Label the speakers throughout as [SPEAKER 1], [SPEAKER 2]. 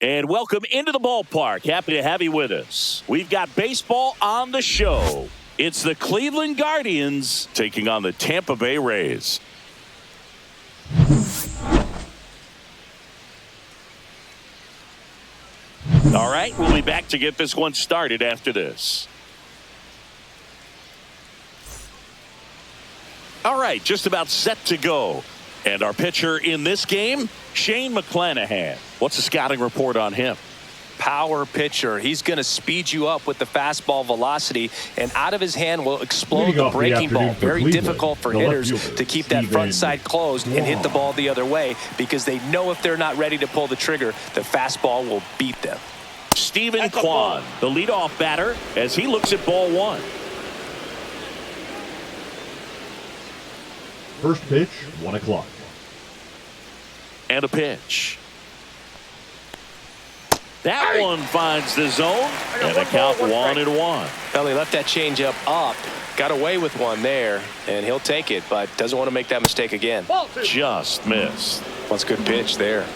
[SPEAKER 1] And welcome into the ballpark. Happy to have you with us. We've got baseball on the show. It's the Cleveland Guardians taking on the Tampa Bay Rays. All right, we'll be back to get this one started after this. All right, just about set to go. And our pitcher in this game, Shane McClanahan. What's the scouting report on him?
[SPEAKER 2] Power pitcher. He's going to speed you up with the fastball velocity, and out of his hand will explode the breaking ball. Very difficult for hitters to keep that front side closed and hit the ball the other way, because they know if they're not ready to pull the trigger, the fastball will beat them.
[SPEAKER 1] Stephen Kwan, the leadoff batter, as he looks at ball one.
[SPEAKER 3] First pitch, 1 o'clock.
[SPEAKER 1] And a pitch. That one finds the zone, and a count 1-1.
[SPEAKER 2] Well, he left that changeup up, got away with one there, and he'll take it, but doesn't want to make that mistake again.
[SPEAKER 1] Just missed.
[SPEAKER 2] That's a good pitch there.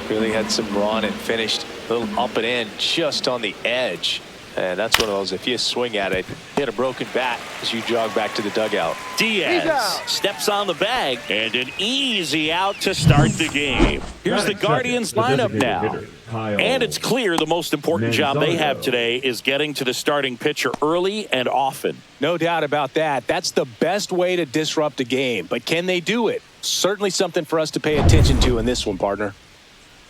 [SPEAKER 2] Really had some run and finished a little up and in, just on the edge. And that's one of those, if you swing at it, hit a broken bat as you jog back to the dugout.
[SPEAKER 1] Diaz now steps on the bag, and an easy out to start the game. Here's the Guardians lineup now. And it's clear the most important job they have today is getting to the starting pitcher early and often.
[SPEAKER 2] No doubt about that. That's the best way to disrupt a game. But can they do it? Certainly something for us to pay attention to in this one, partner.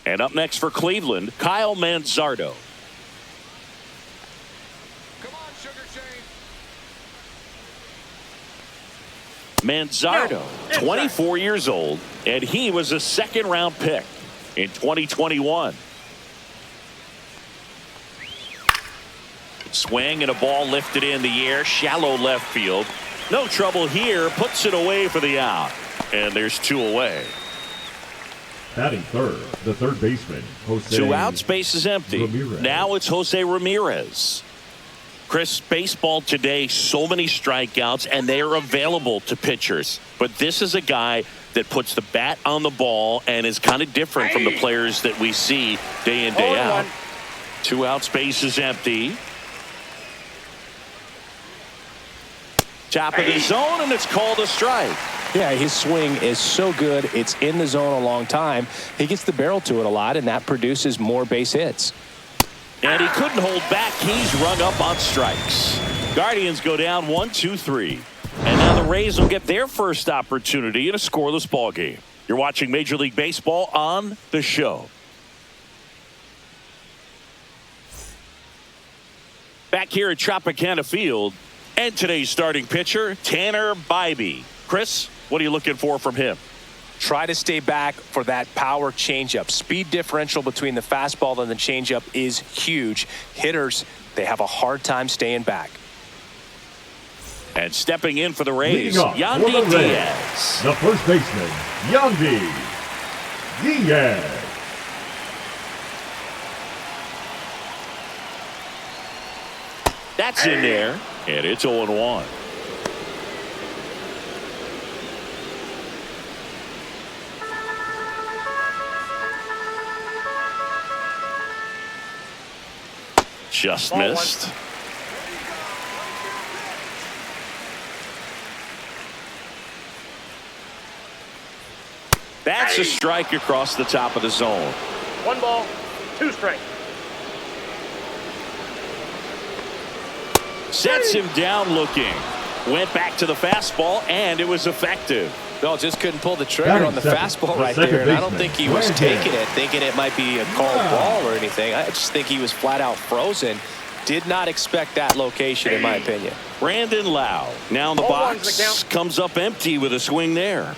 [SPEAKER 1] And up next for Cleveland, Kyle Manzardo. Manzardo, 24 years old, and he was a second-round pick in 2021. Swing and a ball lifted in the air, shallow left field. No trouble here, puts it away for the out. And there's 2 away.
[SPEAKER 3] Batting third, the third baseman, Jose.
[SPEAKER 1] 2 outs, base is empty.
[SPEAKER 3] Ramirez.
[SPEAKER 1] Now it's Jose Ramirez. Chris, baseball today, so many strikeouts, and they are available to pitchers. But this is a guy that puts the bat on the ball and is kind of different from the players that we see day in, day out. 2 outs, base is empty. Top of the zone, and it's called a strike.
[SPEAKER 2] Yeah, his swing is so good. It's in the zone a long time. He gets the barrel to it a lot, and that produces more base hits.
[SPEAKER 1] And he couldn't hold back. He's rung up on strikes. Guardians go down 1-2-3. And now the Rays will get their first opportunity in a scoreless ball game. You're watching Major League Baseball on the show. Back here at Tropicana Field, and today's starting pitcher, Tanner Bybee. Chris, what are you looking for from him?
[SPEAKER 2] Try to stay back for that power changeup. Speed differential between the fastball and the changeup is huge. Hitters, they have a hard time staying back.
[SPEAKER 1] And stepping in for the Rays, Yandy Diaz.
[SPEAKER 3] The first baseman, Yandy Diaz.
[SPEAKER 1] That's in there, and it's 0-1. Just missed. That's a strike across the top of the zone.
[SPEAKER 4] 1 ball, 2 strikes.
[SPEAKER 1] Sets him down looking. Went back to the fastball, and it was effective.
[SPEAKER 2] No, just couldn't pull the trigger on the fastball right there. And I don't think he was taking it, thinking it might be a called ball or anything. I just think he was flat out frozen. Did not expect that location, in my opinion.
[SPEAKER 1] Brandon Lau now in the box. Comes up empty with a swing there.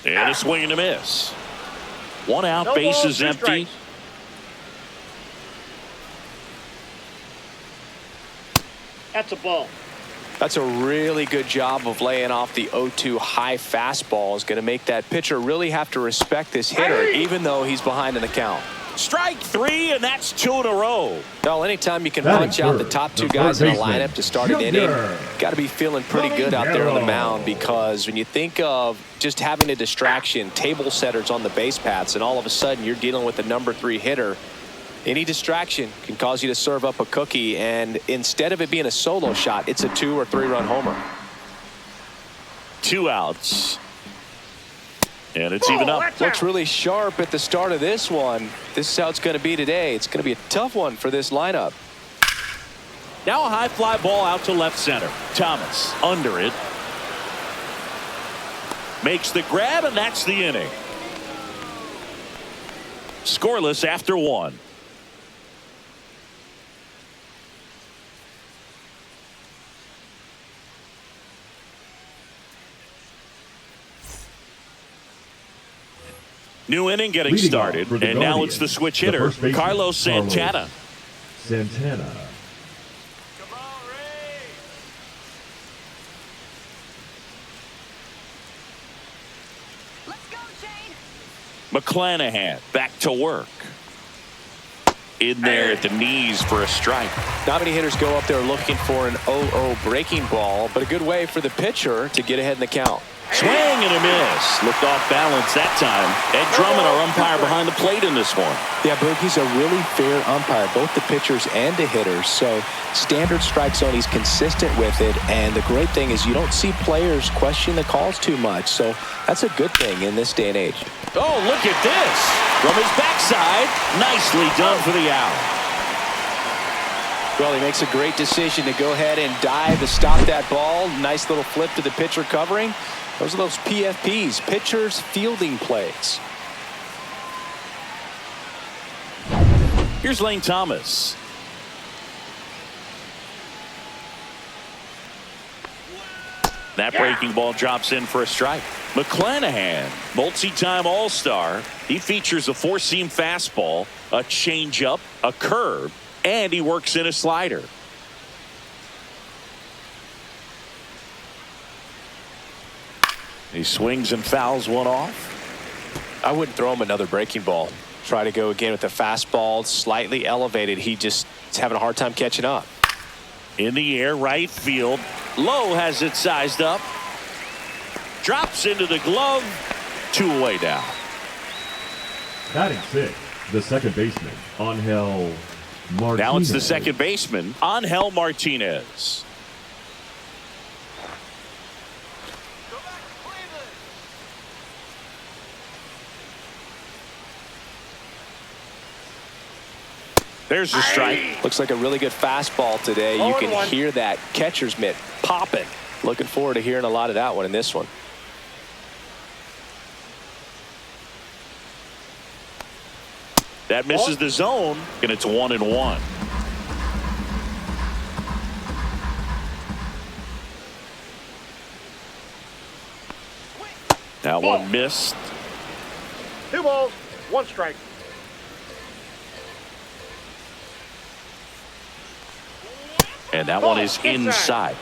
[SPEAKER 1] And a swing and a miss. 1 out, base is empty.
[SPEAKER 4] That's a ball.
[SPEAKER 2] That's a really good job of laying off the 0-2 high fastball. Is going to make that pitcher really have to respect this hitter, even though he's behind in the count.
[SPEAKER 1] Strike three, and that's 2 in a row.
[SPEAKER 2] Well, anytime you can punch out the top two guys in the lineup to start an inning, got to be feeling pretty good out there on the mound, because when you think of just having a distraction, table setters on the base paths, and all of a sudden you're dealing with the number 3 hitter, any distraction can cause you to serve up a cookie, and instead of it being a solo shot, it's a 2 or 3 run homer.
[SPEAKER 1] 2 outs. And it's even up.
[SPEAKER 2] Looks really sharp at the start of this one. This is how it's going to be today. It's going to be a tough one for this lineup.
[SPEAKER 1] Now a high fly ball out to left center. Thomas under it. Makes the grab, and that's the inning. Scoreless after 1. New inning getting started, and now it's the switch hitter, Carlos Santana.
[SPEAKER 3] Santana.
[SPEAKER 5] Let's go, Shane.
[SPEAKER 1] McClanahan back to work. In there at the knees for a strike.
[SPEAKER 2] Not many hitters go up there looking for an 0-0 breaking ball, but a good way for the pitcher to get ahead in the count.
[SPEAKER 1] Swing and a miss. Looked off balance that time. Ed Drummond, our umpire, behind the plate in this one.
[SPEAKER 2] Yeah, Boog, he's a really fair umpire, both the pitchers and the hitters. So standard strike zone, he's consistent with it. And the great thing is you don't see players question the calls too much. So that's a good thing in this day and age.
[SPEAKER 1] Oh, look at this. From his backside, nicely done for the out.
[SPEAKER 2] Well, he makes a great decision to go ahead and dive to stop that ball. Nice little flip to the pitcher covering. Those are those PFPs, pitchers fielding plays.
[SPEAKER 1] Here's Lane Thomas. That breaking ball drops in for a strike. McClanahan, multi-time All-Star. He features a 4-seam fastball, a changeup, a curve, and he works in a slider. He swings and fouls one off.
[SPEAKER 2] I wouldn't throw him another breaking ball. Try to go again with the fastball, slightly elevated. He just is having a hard time catching up.
[SPEAKER 1] In the air, right field. Lowe has it sized up. Drops into the glove. 2 away now.
[SPEAKER 3] Batting 6, the second baseman, Angel Martinez.
[SPEAKER 1] Now it's the second baseman, Angel Martinez. There's the strike.
[SPEAKER 2] Looks like a really good fastball today. You can hear that catcher's mitt popping. Looking forward to hearing a lot of that one in this one.
[SPEAKER 1] That misses the zone, and it's 1-1. Now one missed.
[SPEAKER 4] 2 balls, 1 strike.
[SPEAKER 1] And that one is inside.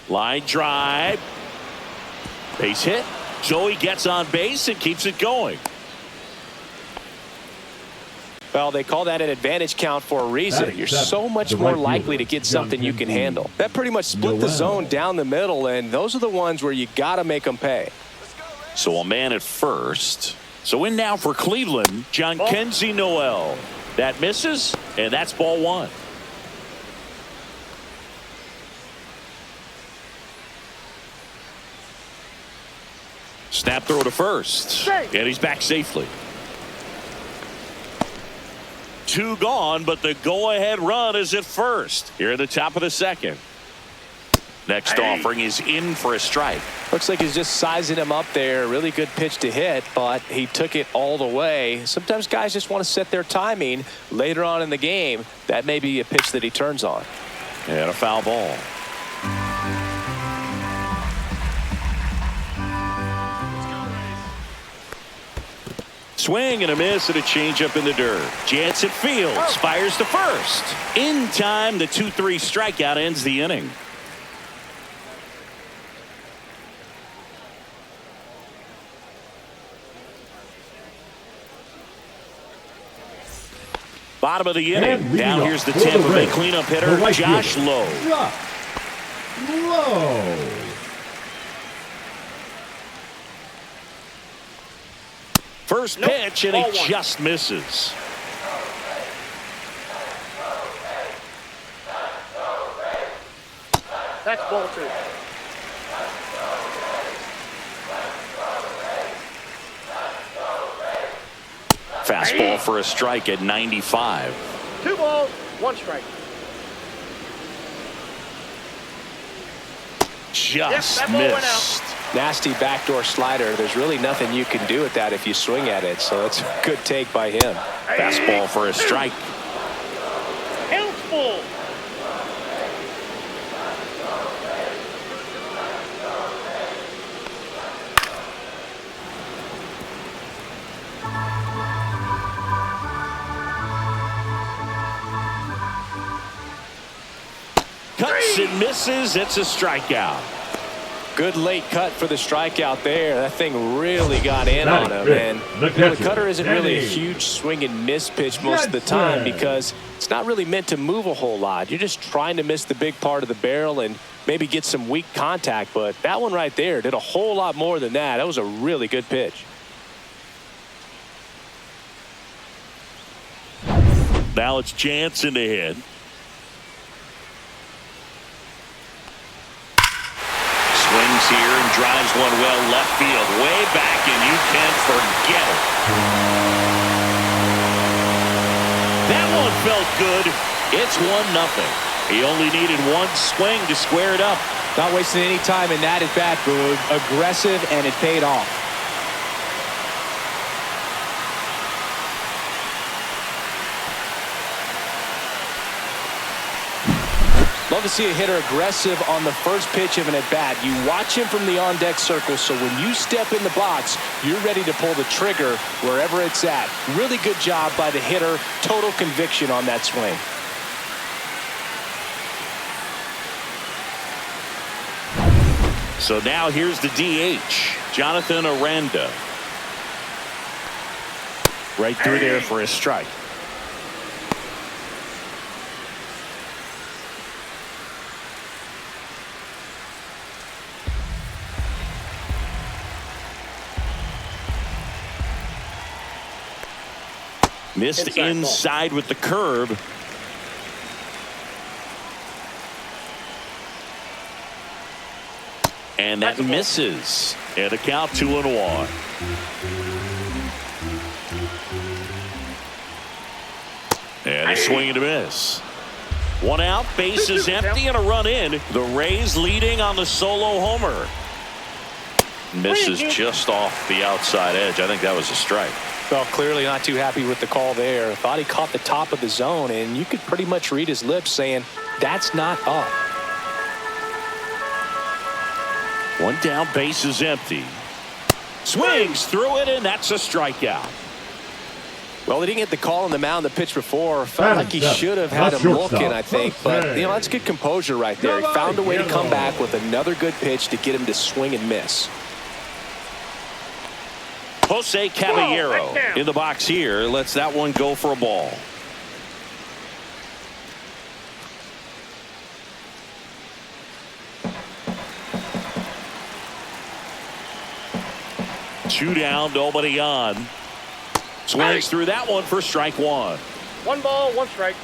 [SPEAKER 1] Line drive. Base hit. Joey gets on base and keeps it going.
[SPEAKER 2] Well, they call that an advantage count for a reason. You're so much more likely to get something you can handle. That pretty much split the zone down the middle, and those are the ones where you got to make them pay.
[SPEAKER 1] So a man at first. So in now for Cleveland, Jhonkensy Noel. That misses, and that's ball 1. Snap throw to first, and he's back safely. 2 gone, but the go-ahead run is at first. Here at the top of the second. Next offering is in for a strike.
[SPEAKER 2] Looks like he's just sizing him up there. Really good pitch to hit, but he took it all the way. Sometimes guys just want to set their timing later on in the game. That may be a pitch that he turns on.
[SPEAKER 1] And a foul ball. Swing and a miss and a changeup in the dirt. Jansen fields, fires to first. In time, the 2-3 strikeout ends the inning. Bottom of the inning. Now here's the Tampa Bay cleanup hitter, Josh Lowe. First pitch, and he just misses.
[SPEAKER 4] That's ball 2.
[SPEAKER 1] Fastball for a strike at 95.
[SPEAKER 4] 2 balls, 1 strike.
[SPEAKER 1] Just missed.
[SPEAKER 2] Nasty backdoor slider. There's really nothing you can do with that if you swing at it. So that's a good take by him.
[SPEAKER 1] Fastball for a strike.
[SPEAKER 4] Count's full.
[SPEAKER 1] Cuts and misses. It's a strikeout.
[SPEAKER 2] Good late cut for the strikeout there. That thing really got in on him. And the cutter isn't really a huge swing and miss pitch most of the time because it's not really meant to move a whole lot. You're just trying to miss the big part of the barrel and maybe get some weak contact. But that one right there did a whole lot more than that. That was a really good pitch.
[SPEAKER 1] Now it's Jansen to hit. Swings here and drives one well left field, way back, and you can forget it. That one felt good. It's 1-0. He only needed one swing to square it up.
[SPEAKER 5] Not wasting any time in that at bat, Boog. Aggressive, and it paid off.
[SPEAKER 2] Love to see a hitter aggressive on the first pitch of an at-bat. You watch him from the on-deck circle, so when you step in the box, you're ready to pull the trigger wherever it's at. Really good job by the hitter. Total conviction on that swing.
[SPEAKER 1] So now here's the DH, Jonathan Aranda. Right through there for a strike. Missed inside with the curve. And that misses. And a count 2-1. And a swing and a miss. One out, bases empty, and a run in. The Rays leading on the solo homer. Misses just off the outside edge. I think that was a strike.
[SPEAKER 2] Well, clearly not too happy with the call there. Thought he caught the top of the zone, and you could pretty much read his lips saying, that's not up.
[SPEAKER 1] One down, base is empty. Swings through it, and that's a strikeout.
[SPEAKER 2] Well, he didn't get the call on the mound the pitch before. Felt like he should have had him looking, I think. But, you know, that's good composure right there. He found a way to come back with another good pitch to get him to swing and miss.
[SPEAKER 1] Jose Caballero in the box here. Lets that one go for a ball. Two down, nobody on. Swings through that one for strike one.
[SPEAKER 4] 1 ball, 1 strike.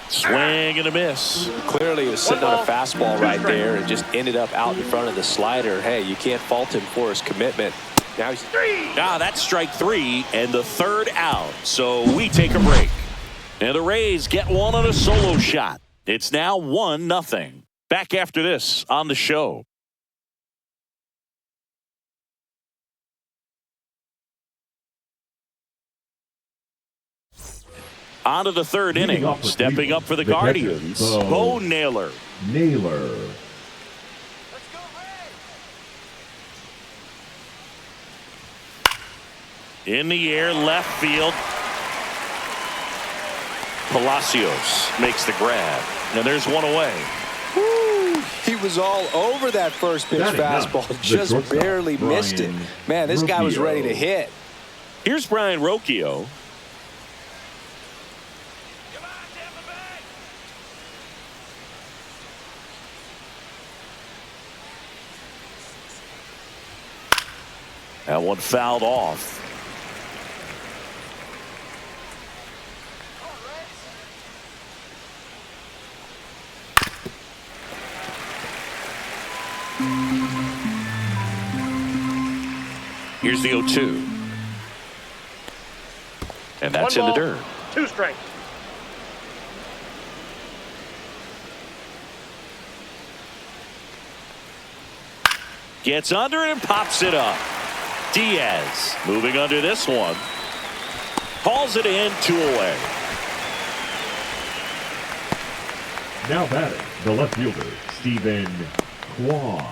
[SPEAKER 1] Swing and a miss.
[SPEAKER 2] Clearly he was sitting on a fastball right there and just ended up out in front of the slider. Hey, you can't fault him for his commitment. Now he's
[SPEAKER 1] that's strike 3 and the third out. So we take a break. And the Rays get one on a solo shot. It's now 1-0. Back after this on the show. On to the third inning. Stepping up for the Guardians, Bo Naylor.
[SPEAKER 3] Let's
[SPEAKER 4] go, Ray.
[SPEAKER 1] In the air, left field. Palacios makes the grab. And there's one away.
[SPEAKER 5] Woo! He was all over that first pitch fastball. Just barely missed it. Man, this guy was ready to hit.
[SPEAKER 1] Here's Brian Rocchio. That one fouled off. Here's the 0-2. And that's in the dirt.
[SPEAKER 4] 2 strikes.
[SPEAKER 1] Gets under it and pops it up. Diaz moving under this one. Calls it in, 2 away.
[SPEAKER 3] Now batting, the left fielder, Stephen Kwan.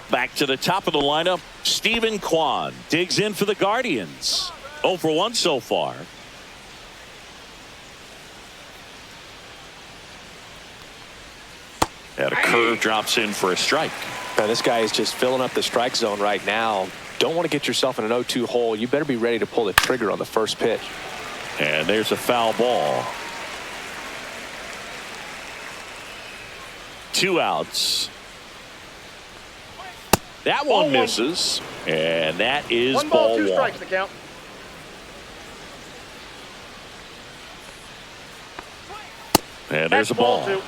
[SPEAKER 1] Back to the top of the lineup, Stephen Kwan digs in for the Guardians. 0 for 1 so far. And a curve drops in for a strike.
[SPEAKER 2] Now, this guy is just filling up the strike zone right now. Don't want to get yourself in an 0-2 hole. You better be ready to pull the trigger on the first pitch.
[SPEAKER 1] And there's a foul ball. 2 outs. That one misses. And that is
[SPEAKER 4] 1 ball, 2
[SPEAKER 1] 1.
[SPEAKER 4] strikes to count.
[SPEAKER 1] And there's a ball.
[SPEAKER 4] 2.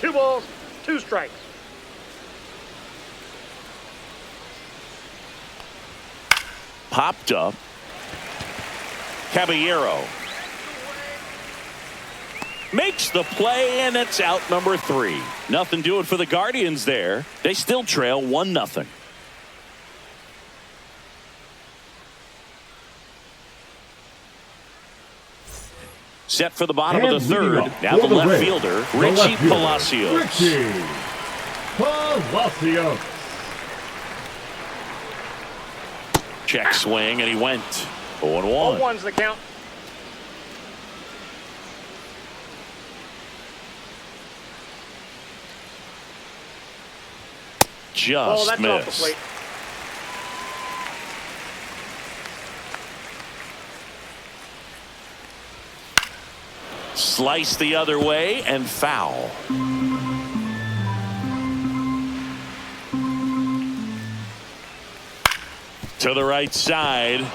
[SPEAKER 4] 2 balls, 2 strikes.
[SPEAKER 1] Popped up. Caballero makes the play, and it's out number 3. Nothing doing for the Guardians there. They still trail 1-0. Set for the bottom of the 3rd. Now the left fielder, Richie Palacios.
[SPEAKER 3] Richie Palacios.
[SPEAKER 1] Check swing, and he went 0-1.
[SPEAKER 4] 0-1's the count.
[SPEAKER 1] Just
[SPEAKER 4] that's off the
[SPEAKER 1] missed.
[SPEAKER 4] plate.
[SPEAKER 1] Slice the other way and foul. To the right side.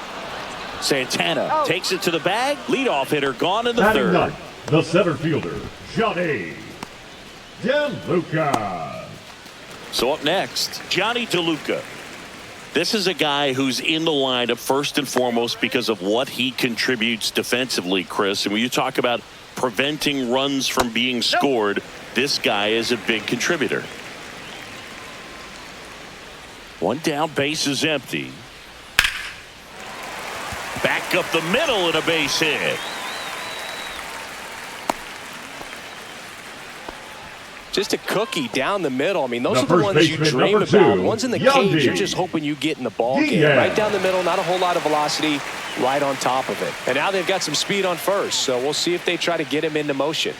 [SPEAKER 1] Santana takes it to the bag. Leadoff hitter gone in the 3rd.
[SPEAKER 3] Ninth, the center fielder, Johnny DeLuca.
[SPEAKER 1] So up next, Johnny DeLuca. This is a guy who's in the lineup first and foremost because of what he contributes defensively, Chris. And when you talk about preventing runs from being scored, this guy is a big contributor. 1 down, base is empty. Back up the middle and a base hit.
[SPEAKER 2] Just a cookie down the middle. I mean, those
[SPEAKER 3] The
[SPEAKER 2] are the
[SPEAKER 3] first
[SPEAKER 2] ones you
[SPEAKER 3] baseman,
[SPEAKER 2] dream
[SPEAKER 3] number
[SPEAKER 2] about.
[SPEAKER 3] 2,
[SPEAKER 2] Ones in the
[SPEAKER 3] Yandy
[SPEAKER 2] cage, you're just hoping you get in the ball game.
[SPEAKER 3] Diaz.
[SPEAKER 2] Right down the middle, not a whole lot of velocity, right on top of it. And now they've got some speed on first, so we'll see if they try to get him into motion.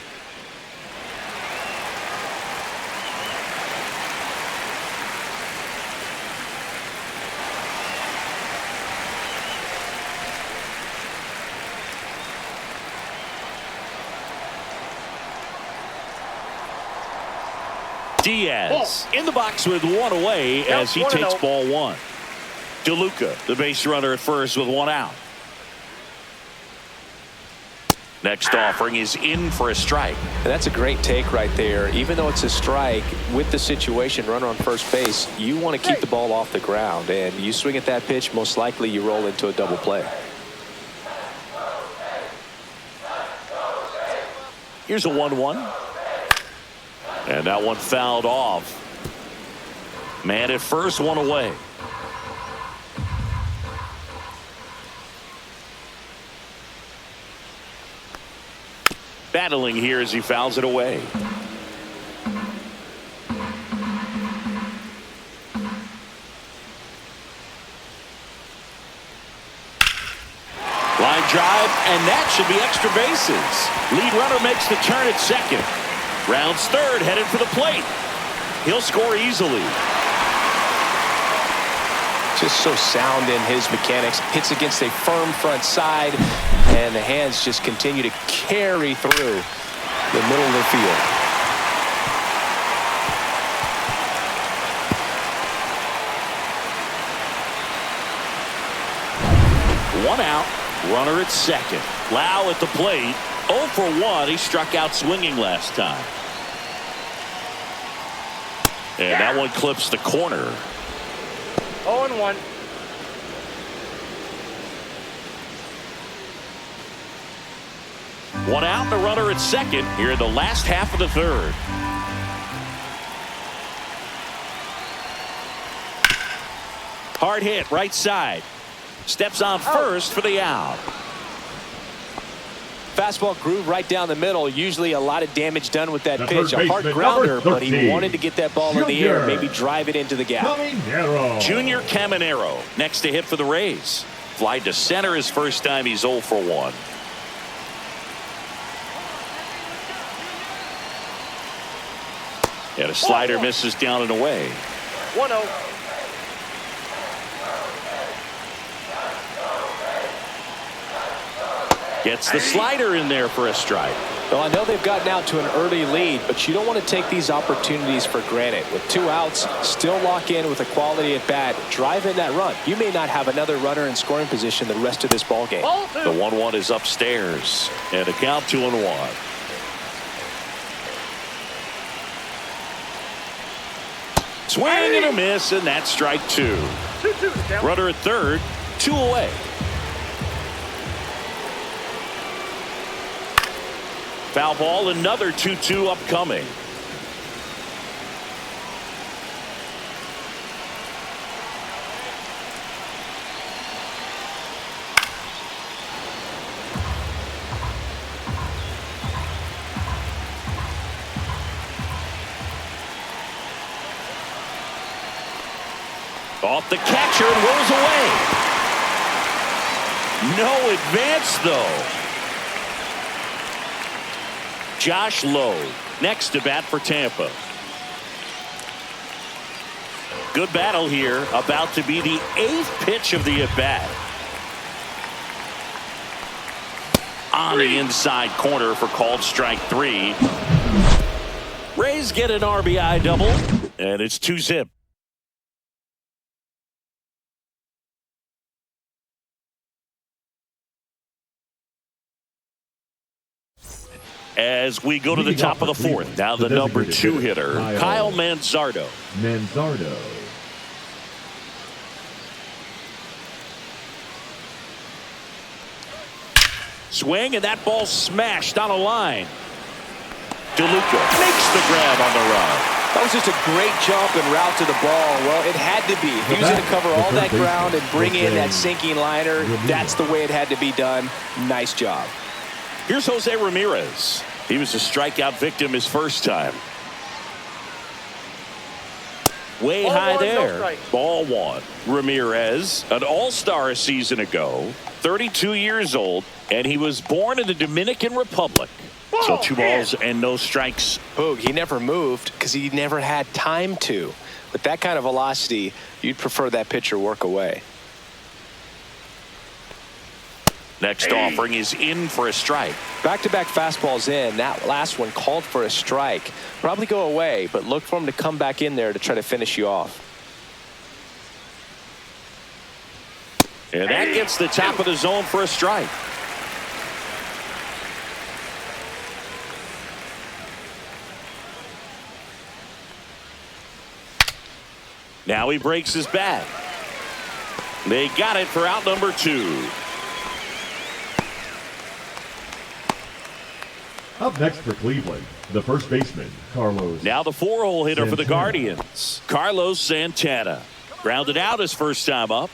[SPEAKER 1] Diaz in the box with 1 away as he takes ball 1. DeLuca, the base runner at first with 1 out. Next offering is in for a strike.
[SPEAKER 2] And that's a great take right there. Even though it's a strike, with the situation, runner on first base, you want to keep the ball off the ground. And you swing at that pitch, most likely you roll into a double play.
[SPEAKER 1] Here's a 1-1. And that one fouled off. Man at first, 1 away. Battling here as he fouls it away. Line drive, and that should be extra bases. Lead runner makes the turn at second. Rounds 3rd, headed for the plate. He'll score easily.
[SPEAKER 2] Just so sound in his mechanics. Hits against a firm front side, and the hands just continue to carry through the middle of the field.
[SPEAKER 1] One out, runner at second. Lau at the plate. 0 for 1. He struck out swinging last time. And that one clips the corner.
[SPEAKER 4] 0-1.
[SPEAKER 1] One out and a runner at second here in the last half of the third. Hard hit right side. Steps on first for the out.
[SPEAKER 2] Fastball groove right down the middle. Usually a lot of damage done with that
[SPEAKER 3] The
[SPEAKER 2] pitch.
[SPEAKER 3] third
[SPEAKER 2] A hard
[SPEAKER 3] baseman,
[SPEAKER 2] grounder,
[SPEAKER 3] number
[SPEAKER 2] but he
[SPEAKER 3] 13,
[SPEAKER 2] wanted to get that ball in the air, maybe drive it into the gap.
[SPEAKER 3] Caminero.
[SPEAKER 1] Junior Caminero next to hit for the Rays. Fly to center his first time. He's 0 for 1. And a slider misses down and away.
[SPEAKER 4] 1-0.
[SPEAKER 1] Gets the slider in there for a strike.
[SPEAKER 2] Well, I know they've gotten out to an early lead, but you don't want to take these opportunities for granted. With 2 outs, still lock in with a quality at bat, drive in that run. You may not have another runner in scoring position the rest of this ball game.
[SPEAKER 1] The 1-1 is upstairs, and a count 2-1. Swing and a miss, and that's strike 2.
[SPEAKER 4] 2-2.
[SPEAKER 1] Runner at third, 2 away. Foul ball, another 2-2 upcoming. Off the catcher and rolls away. No advance, though. Josh Lowe next to bat for Tampa. Good battle here. About to be the 8th pitch of the at-bat. On the inside corner for called strike 3. Rays get an RBI double, and it's 2-zip. As we go to the top of the 4th. Now the number 2 hitter, Kyle Manzardo. Swing, and that ball smashed on a line. DeLuca makes the grab on the run.
[SPEAKER 2] That was just a great jump and route to the ball. Well, it had to be. He was going to cover all that ground and bring in that sinking liner. That's the way it had to be done. Nice job.
[SPEAKER 1] Here's Jose Ramirez. He was a strikeout victim his first time. Way high there. Ball 1. Ramirez, an all-star a season ago, 32 years old, and he was born in the Dominican Republic. So 2 balls and no strikes.
[SPEAKER 2] Boog, he never moved because he never had time to. With that kind of velocity, you'd prefer that pitcher work away.
[SPEAKER 1] Next offering is in for a strike.
[SPEAKER 2] Back-to-back fastballs in. That last one called for a strike. Probably go away, but look for him to come back in there to try to finish you off.
[SPEAKER 1] And that gets the top of the zone for a strike. Now he breaks his bat. They got it for out number 2.
[SPEAKER 3] Up next for Cleveland, the first baseman, Carlos.
[SPEAKER 1] Now the 4-hole hitter for the Guardians, Carlos Santana. Grounded out his first time up.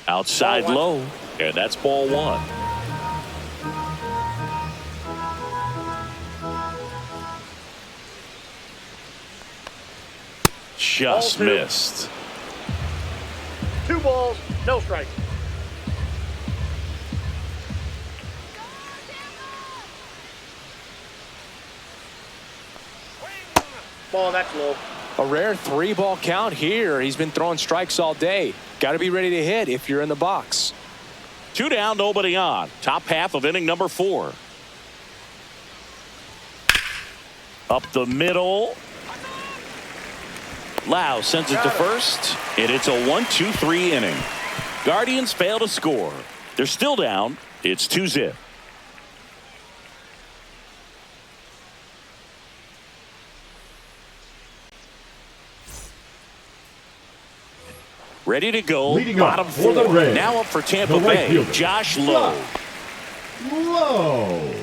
[SPEAKER 1] Outside low, and that's ball 1. Just missed.
[SPEAKER 4] 2 balls, no strikes. Ball, that's low.
[SPEAKER 2] A rare 3-ball count here. He's been throwing strikes all day. Got to be ready to hit if you're in the box.
[SPEAKER 1] 2 down, nobody on. Top half of inning number 4. Up the middle. Lau sends it to first, and it's a 1-2-3 inning. Guardians fail to score. They're still down. It's 2-0. Ready to go.
[SPEAKER 3] Leading
[SPEAKER 1] Bottom
[SPEAKER 3] up for the
[SPEAKER 1] 4.
[SPEAKER 3] Rays,
[SPEAKER 1] Now up for Tampa
[SPEAKER 3] the right
[SPEAKER 1] Bay.
[SPEAKER 3] fielder,
[SPEAKER 1] Josh Lowe.
[SPEAKER 3] Low.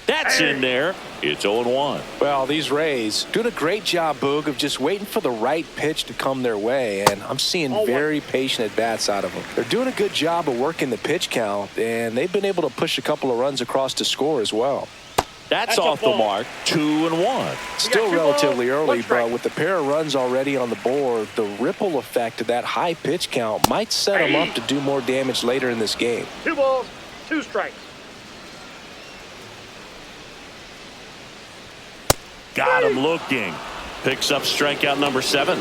[SPEAKER 1] That's in there. It's 0-1.
[SPEAKER 2] Well, these Rays doing a great job, Boog, of just waiting for the right pitch to come their way, and I'm seeing very patient at-bats out of them. They're doing a good job of working the pitch count, and they've been able to push a couple of runs across to score as well.
[SPEAKER 1] That's off the mark. 2-1.
[SPEAKER 2] Still relatively early,
[SPEAKER 4] strike.
[SPEAKER 2] but with the pair of runs already on the board, the ripple effect of that high pitch count might set them up to do more damage later in this game.
[SPEAKER 4] 2 balls, 2 strikes.
[SPEAKER 1] Got him looking. Picks up strikeout number 7.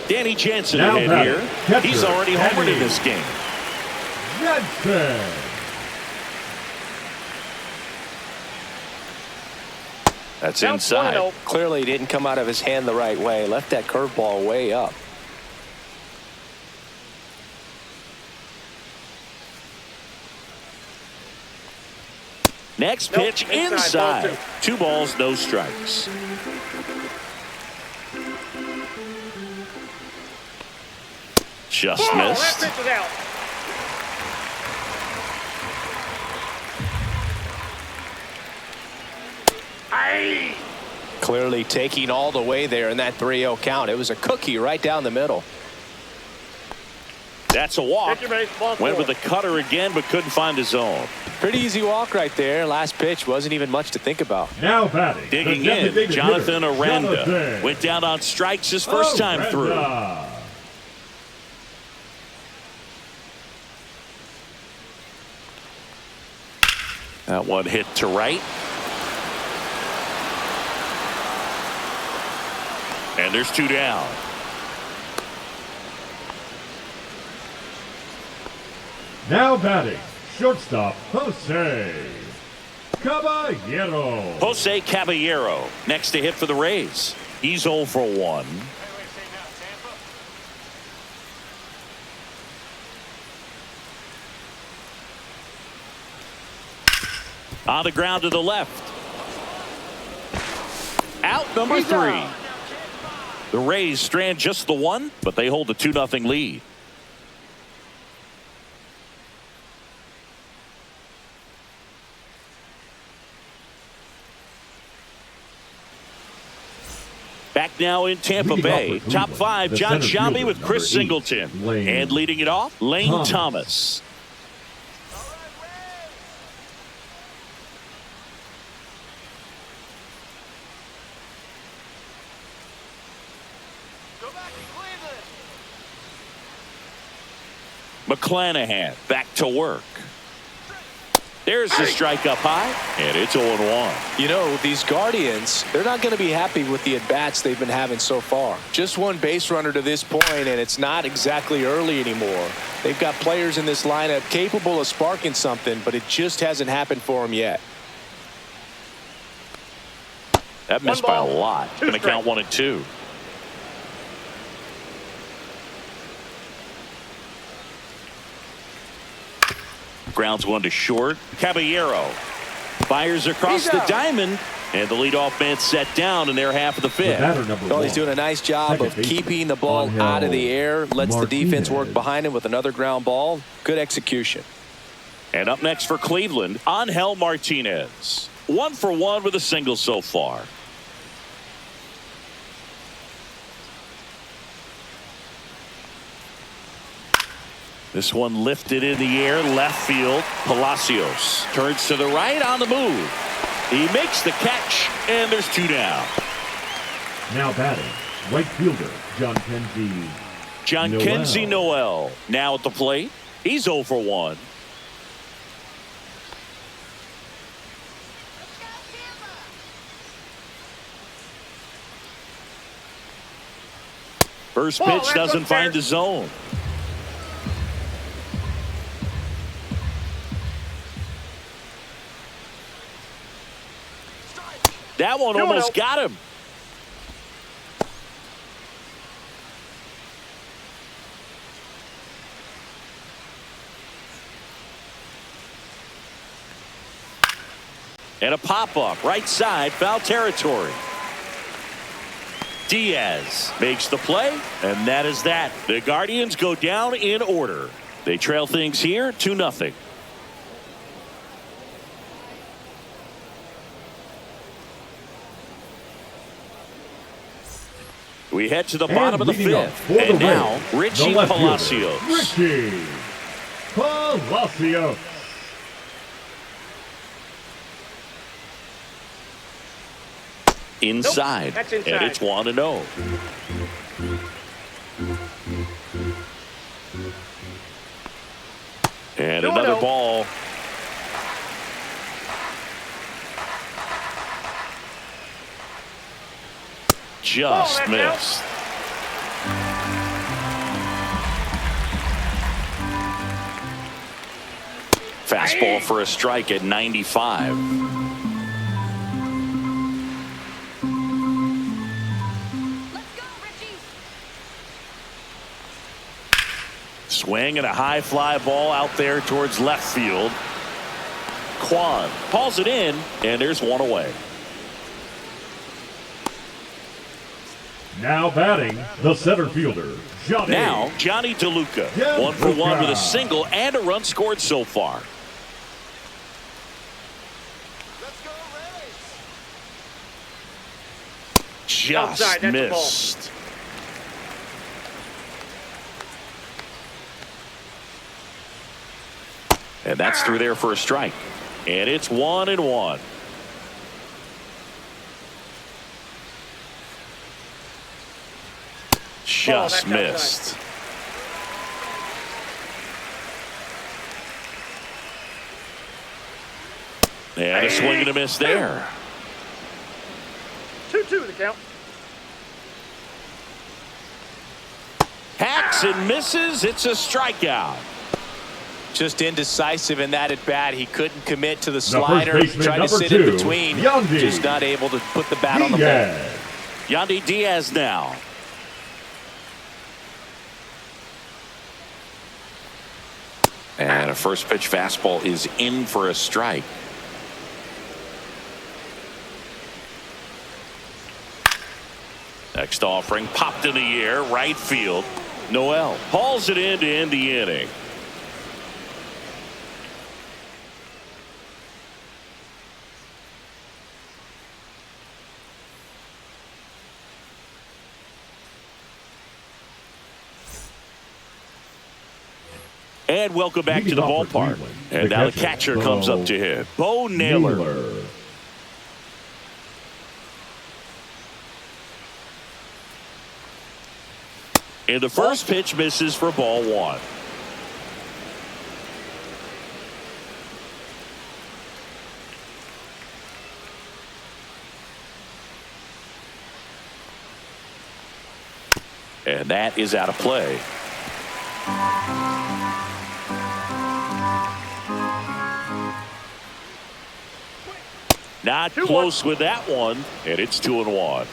[SPEAKER 1] Danny Jansen
[SPEAKER 3] Now
[SPEAKER 1] ahead
[SPEAKER 3] batting,
[SPEAKER 1] here.
[SPEAKER 3] catcher,
[SPEAKER 1] He's already homered in
[SPEAKER 3] Danny
[SPEAKER 1] this game.
[SPEAKER 3] Jansen.
[SPEAKER 1] That's
[SPEAKER 4] Now
[SPEAKER 1] inside.
[SPEAKER 4] 1-0.
[SPEAKER 2] Clearly didn't come out of his hand the right way. Left that curveball way up.
[SPEAKER 1] Next
[SPEAKER 4] Nope,
[SPEAKER 1] pitch
[SPEAKER 4] inside,
[SPEAKER 1] inside. 2 balls, no strikes. Just
[SPEAKER 4] Ball, that
[SPEAKER 1] missed.
[SPEAKER 4] pitch is out. Aye.
[SPEAKER 2] Clearly taking all the way there in that 3-0 count. It was a cookie right down the middle.
[SPEAKER 1] That's a walk.
[SPEAKER 4] Pitcher base, ball
[SPEAKER 1] Went
[SPEAKER 4] 4.
[SPEAKER 1] with the cutter again, but couldn't find his zone.
[SPEAKER 2] Pretty easy walk right there. Last pitch wasn't even much to think about.
[SPEAKER 3] Now batting.
[SPEAKER 1] Digging
[SPEAKER 3] the
[SPEAKER 1] in,
[SPEAKER 3] designated
[SPEAKER 1] Jonathan
[SPEAKER 3] hitter,
[SPEAKER 1] Aranda.
[SPEAKER 3] Jonathan
[SPEAKER 1] Went down on strikes his first time through.
[SPEAKER 3] Aranda.
[SPEAKER 1] That one hit to right. And there's 2 down.
[SPEAKER 3] Now batting, shortstop Jose Caballero.
[SPEAKER 1] Jose Caballero next to hit for the Rays. He's 0 for 1. On the ground to the left. Out number 3. The Rays strand just the 1, but they hold a 2-0 lead. Back now in Tampa Bay. Top 5, John Shelby with Chris Singleton. And leading it off, Lane Thomas. McClanahan back to work. There's the strike up high, and it's 0-1.
[SPEAKER 2] You know, these Guardians, they're not going to be happy with the at-bats they've been having so far. Just one base runner to this point, and it's not exactly early anymore. They've got players in this lineup capable of sparking something, but it just hasn't happened for them yet.
[SPEAKER 1] That missed by a lot. Going to count 1 and 2. Grounds 1 to short. Caballero fires across the diamond, and the leadoff man set down in their half of the 5th.
[SPEAKER 2] Well, he's doing a nice job of keeping the ball out of the air. Lets the defense work behind him with another ground ball. Good execution.
[SPEAKER 1] And up next for Cleveland, Angel Martinez. 1 for 1 with a single so far. This one lifted in the air, left field. Palacios turns to the right on the move. He makes the catch, and there's 2 down.
[SPEAKER 3] Now batting, right fielder John Kenzie
[SPEAKER 1] Noel now at the plate. He's 0 for 1. First pitch doesn't find the zone. That one almost got him. And a pop-up, right side, foul territory. Diaz makes the play, and that is that. The Guardians go down in order. They trail things here 2-0. We head to the bottom of the fifth. And now, Richie Palacios.
[SPEAKER 3] Richie Palacios.
[SPEAKER 1] Inside.
[SPEAKER 4] Nope, that's inside.
[SPEAKER 1] And it's 1-0. And another ball. Just missed. Fastball for a strike at 95. Swing and a high fly ball out there towards left field. Kwan hauls it in, and there's one away.
[SPEAKER 3] Now batting, the center fielder, Johnny.
[SPEAKER 1] Now, Johnny DeLuca. 1 for 1 with a single and a run scored so far. Just
[SPEAKER 4] outside,
[SPEAKER 1] missed. And that's through there for a strike. And it's 1-1. Just missed. And a swing and a miss there.
[SPEAKER 4] 2-2 the count.
[SPEAKER 1] Hacks and misses. It's a strikeout.
[SPEAKER 2] Just indecisive in that at bat. He couldn't commit to the slider. Tried to sit
[SPEAKER 3] 2,
[SPEAKER 2] in between.
[SPEAKER 3] Yandy
[SPEAKER 2] Just not able to put the bat on the ball.
[SPEAKER 1] Yandy Diaz now. And a first pitch fastball is in for a strike. Next offering popped in the air, right field. Noel hauls it in to end the inning. And welcome back to the ballpark. And now the catcher comes up to him. Bo Naylor. And the first pitch misses for ball 1. And that is out of play. Not close with that one, and it's 2-1.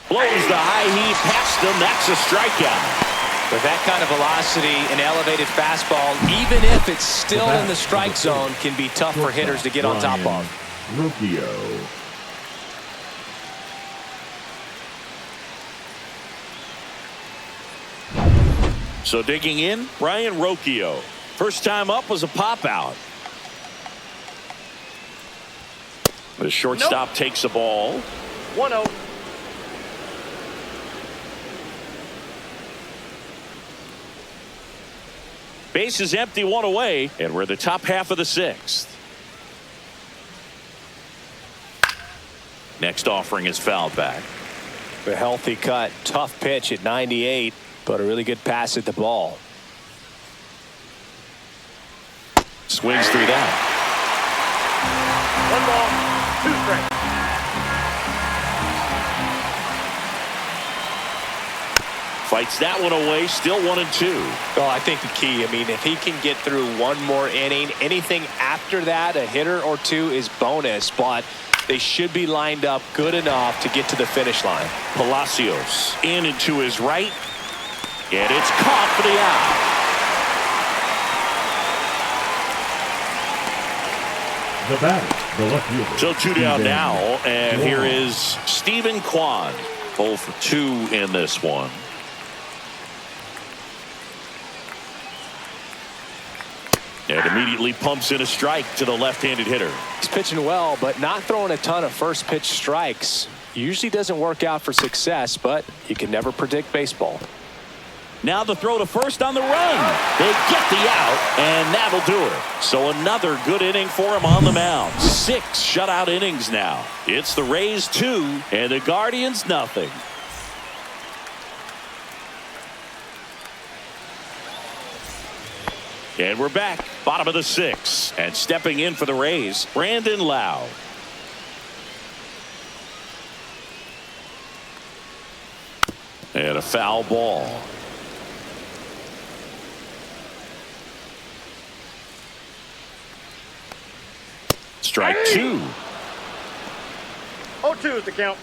[SPEAKER 1] Blows the high heat past him. That's a strikeout.
[SPEAKER 2] With that kind of velocity, an elevated fastball, even if it's still in the strike zone, can be tough for hitters to get on top of.
[SPEAKER 3] Rocchio.
[SPEAKER 1] So digging in, Brian Rocchio. First time up was a pop out. The shortstop takes the ball.
[SPEAKER 4] 1-0.
[SPEAKER 1] Base is empty, one away, and we're in the top half of the sixth. Next offering is fouled back.
[SPEAKER 2] A healthy cut. Tough pitch at 98, but a really good pass at the ball.
[SPEAKER 1] Swings through that.
[SPEAKER 4] 1 ball, 2 strikes.
[SPEAKER 1] Fights that one away, still 1-2.
[SPEAKER 2] Well, I think the key, if he can get through one more inning, anything after that, a hitter or two is bonus, but they should be lined up good enough to get to the finish line.
[SPEAKER 1] Palacios in and to his right, and it's caught for the out.
[SPEAKER 3] The batter, the left fielder.
[SPEAKER 1] So 2 down now, and here is Stephen Kwan. 0 for 2 in this one. And immediately pumps in a strike to the left-handed hitter.
[SPEAKER 2] He's pitching well, but not throwing a ton of first pitch strikes. Usually doesn't work out for success, but you can never predict baseball.
[SPEAKER 1] Now the throw to first on the run. They get the out, and that'll do it. So another good inning for him on the mound. 6 shutout innings now. It's the Rays 2 and the Guardians nothing. And we're back, bottom of the 6th, and stepping in for the Rays, Brandon Lau. And a foul ball. Strike 2.
[SPEAKER 4] 0-2 is the count.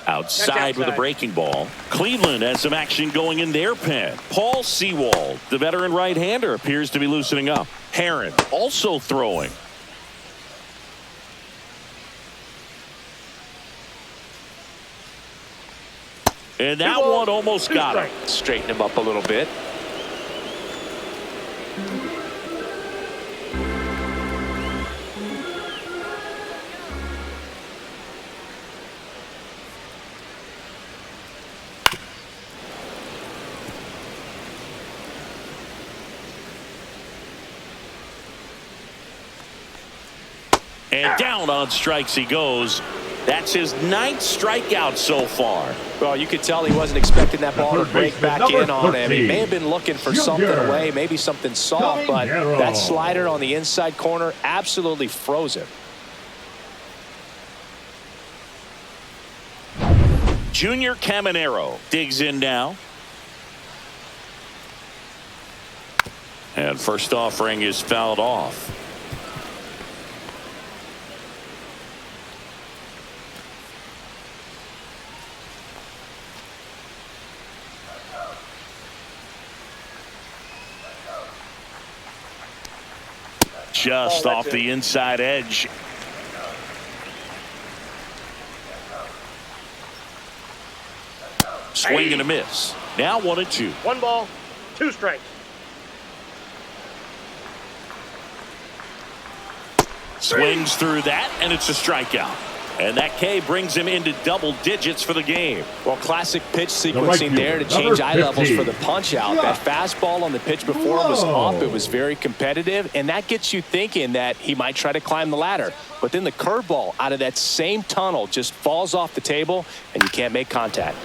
[SPEAKER 1] Outside with a breaking ball. Cleveland has some action going in their pen. Paul Sewald, the veteran right-hander, appears to be loosening up. Herron also throwing. And that one almost got him.
[SPEAKER 2] Straighten him up a little bit.
[SPEAKER 1] And down on strikes he goes. That's his 9th strikeout so far.
[SPEAKER 2] Well, you could tell he wasn't expecting that ball to break back in on him. He may have been looking for something away, maybe something soft, but that slider on the inside corner absolutely froze him.
[SPEAKER 1] Junior Caminero digs in now. And first offering is fouled off. Just off the inside edge. Swing and a miss. Now 1-2.
[SPEAKER 4] 1 ball, 2 strikes.
[SPEAKER 1] Swings through that, and it's a strikeout. And that K brings him into double digits for the game.
[SPEAKER 2] Well, classic pitch sequencing there to change eye levels for the punch out. That fastball on the pitch before was up. It was very competitive, and that gets you thinking that he might try to climb the ladder. But then the curveball out of that same tunnel just falls off the table, and you can't make contact.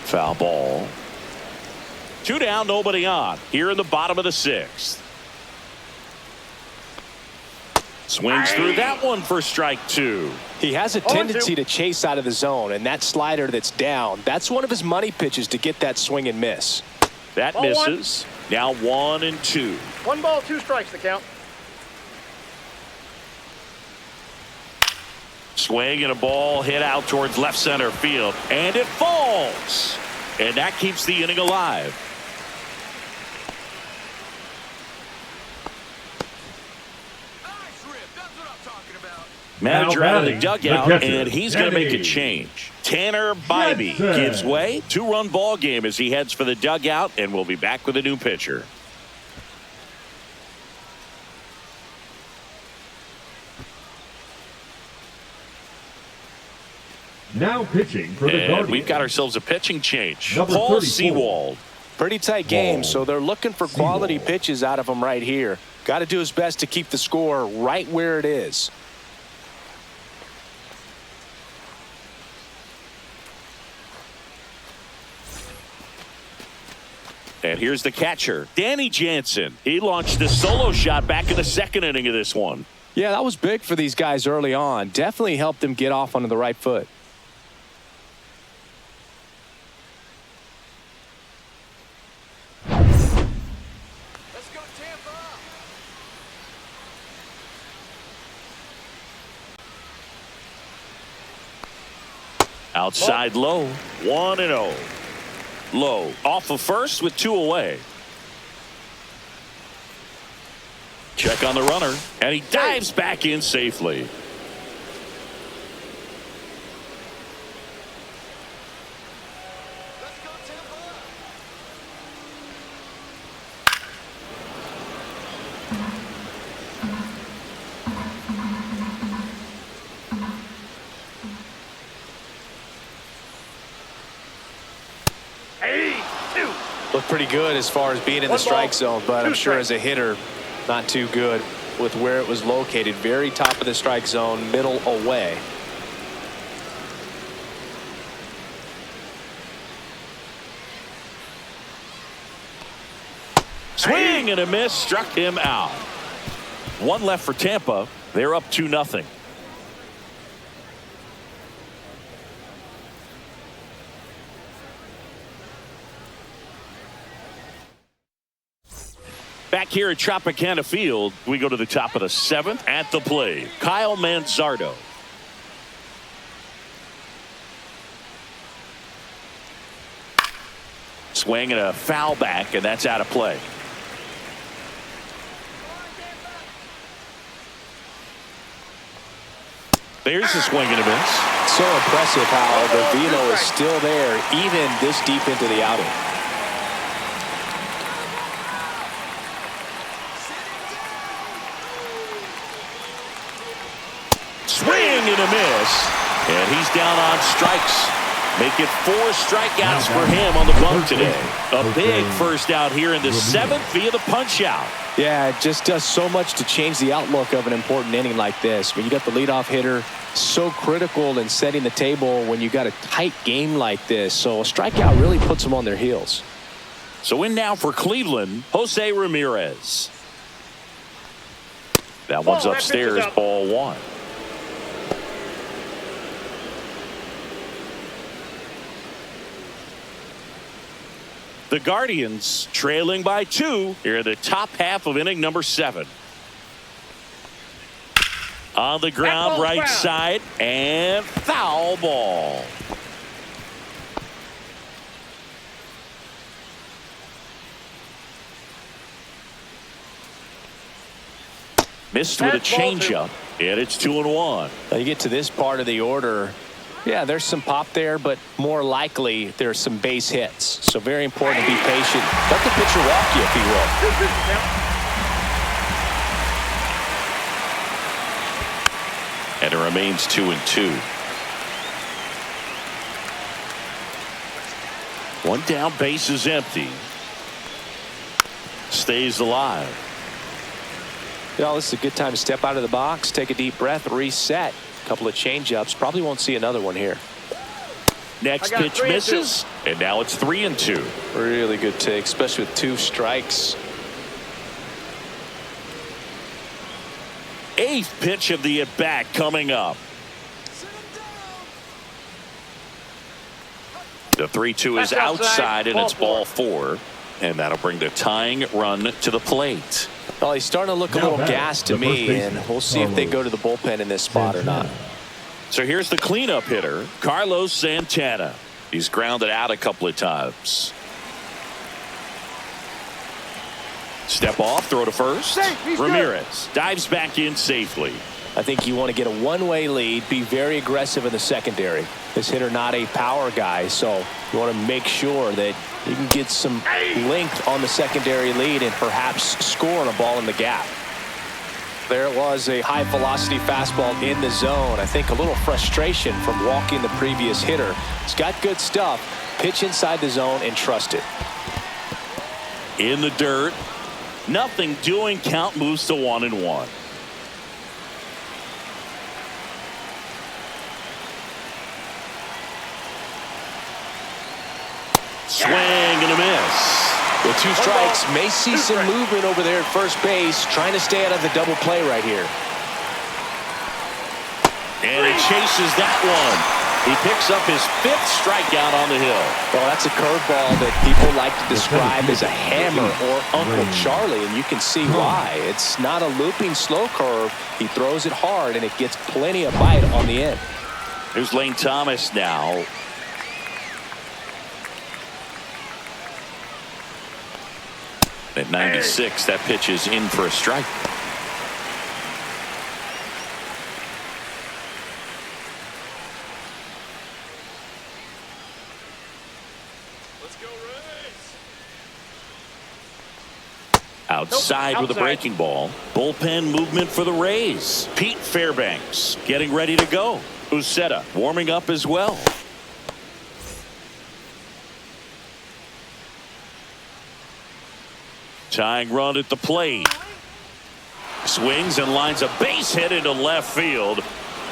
[SPEAKER 1] Foul ball. 2 down, nobody on. Here in the bottom of the 6th. Swings through that one for strike 2.
[SPEAKER 2] He has a tendency to chase out of the zone, and that slider that's down, that's one of his money pitches to get that swing and miss.
[SPEAKER 1] That misses. Now 1-2.
[SPEAKER 4] 1 ball, 2 strikes the count.
[SPEAKER 1] Swing and a ball hit out towards left center field, and it falls. And that keeps the inning alive. Manager out of the dugout, and he's going to make a change. Tanner Bybee gives way. 2-run ball game as he heads for the dugout, and we'll be back with a new pitcher.
[SPEAKER 3] Now pitching for the
[SPEAKER 1] And
[SPEAKER 3] Guardians.
[SPEAKER 1] we've got ourselves a pitching change.
[SPEAKER 3] Number
[SPEAKER 1] Paul
[SPEAKER 3] 34.
[SPEAKER 1] Sewald.
[SPEAKER 2] Pretty tight game, so they're looking for quality pitches out of him right here. Got to do his best to keep the score right where it is.
[SPEAKER 1] And here's the catcher, Danny Jansen. He launched a solo shot back in the second inning of this one.
[SPEAKER 2] Yeah, that was big for these guys early on. Definitely helped them get off onto the right foot.
[SPEAKER 1] Outside low, 1-0. Low off of first with 2 away. Check on the runner, and he dives back in safely.
[SPEAKER 2] Looked pretty good as far as being in the strike zone, but I'm sure as a hitter, not too good with where it was located. Very top of the strike zone, middle away.
[SPEAKER 1] Swing and a miss, struck him out. 1 left for Tampa. They're up 2-0. Back here at Tropicana Field, we go to the top of the 7th. At the plate, Kyle Manzardo. Swing and a foul back, and that's out of play. There's the swing and a miss.
[SPEAKER 2] So impressive how the velo is still there even this deep into the outing.
[SPEAKER 1] Swing and a miss. And he's down on strikes. Make it 4 strikeouts for him on the bump today. A big first out here in the 7th via the punch out.
[SPEAKER 2] Yeah, it just does so much to change the outlook of an important inning like this. When you got the leadoff hitter, so critical in setting the table when you got a tight game like this. So a strikeout really puts them on their heels.
[SPEAKER 1] So in now for Cleveland, Jose Ramirez. That one's upstairs, ball 1. The Guardians trailing by 2 here in the top half of inning number 7. On the ground, right side, and foul ball. Missed with a changeup, and it's 2-1.
[SPEAKER 2] Now you get to this part of the order. Yeah, there's some pop there, but more likely there's some base hits. So very important to be patient. Let the pitcher walk you, if he will.
[SPEAKER 1] And it remains 2-2. 1 down, base is empty. Stays alive.
[SPEAKER 2] You know, this is a good time to step out of the box, take a deep breath, reset. Couple of change-ups. Probably won't see another one here.
[SPEAKER 1] Next pitch misses, and now it's 3-2.
[SPEAKER 2] Really good take, especially with 2 strikes.
[SPEAKER 1] 8th pitch of the at-bat coming up. The 3-2 is outside, and it's ball 4. And that'll bring the tying run to the plate.
[SPEAKER 2] Well, he's starting to look a little gassed to me, and we'll see if they go to the bullpen in this spot or not.
[SPEAKER 1] So here's the cleanup hitter, Carlos Santana. He's grounded out a couple of times. Step off, throw to first. Ramirez dives back in safely.
[SPEAKER 2] I think you want to get a one-way lead, be very aggressive in the secondary. This hitter not a power guy, so you want to make sure that you can get some length on the secondary lead and perhaps score on a ball in the gap. There it was, a high-velocity fastball in the zone. I think a little frustration from walking the previous hitter. He's got good stuff. Pitch inside the zone and trust it.
[SPEAKER 1] In the dirt. Nothing doing. Count moves to 1-1. Swing and a miss.
[SPEAKER 2] With 2 strikes, may see some movement over there at first base, trying to stay out of the double play right here.
[SPEAKER 1] And he chases that one. He picks up his 5th strikeout on the hill.
[SPEAKER 2] Well, that's a curveball that people like to describe as a hammer or Uncle Charlie, and you can see why. It's not a looping slow curve. He throws it hard, and it gets plenty of bite on the end.
[SPEAKER 1] Here's Lane Thomas now. At 96, that pitch is in for a strike.
[SPEAKER 4] Let's go, Rays.
[SPEAKER 1] Outside with a breaking ball. Bullpen movement for the Rays. Pete Fairbanks getting ready to go. Uceta warming up as well. Tying run at the plate. Swings and lines a base hit into left field.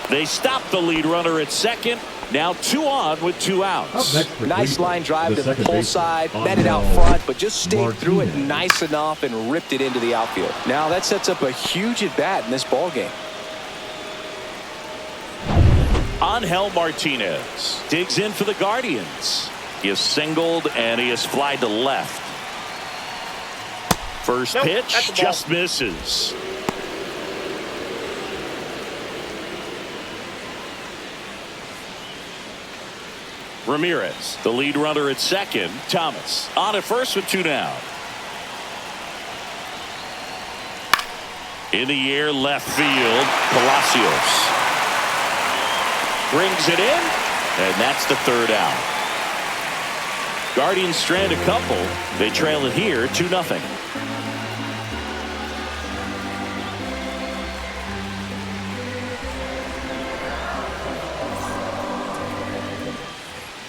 [SPEAKER 1] They stop the lead runner at second. Now 2 on with 2 outs.
[SPEAKER 2] Nice line drive to the pull side, met it out front, but just stayed through it nice enough and ripped it into the outfield. Now that sets up a huge at bat in this ball game.
[SPEAKER 1] Angel Martinez digs in for the Guardians. He is singled and he is flied to left. First pitch just misses. Ramirez, the lead runner at second. Thomas on at first with 2 down. In the air, left field. Palacios brings it in, and that's the 3rd out. Guardians strand a couple. They trail it here 2-0.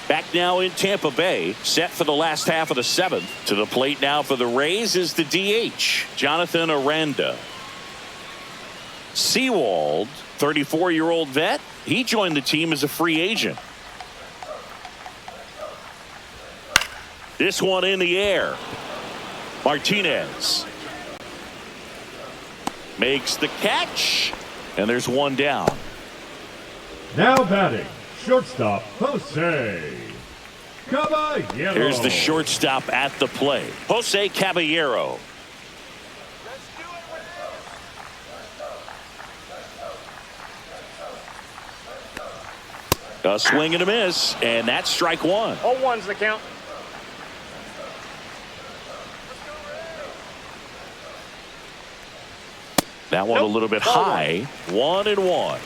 [SPEAKER 1] Back now in Tampa Bay, set for the last half of the 7th. To the plate now for the Rays is the DH, Jonathan Aranda. Sewald, 34-year-old vet, he joined the team as a free agent. This one in the air. Martinez makes the catch, and there's 1 down.
[SPEAKER 3] Now batting, shortstop Jose Caballero.
[SPEAKER 1] Here's the shortstop at the plate, Jose Caballero. A swing and a miss, and that's strike 1.
[SPEAKER 4] 0-1's the count.
[SPEAKER 1] That one a little bit high. 1-1.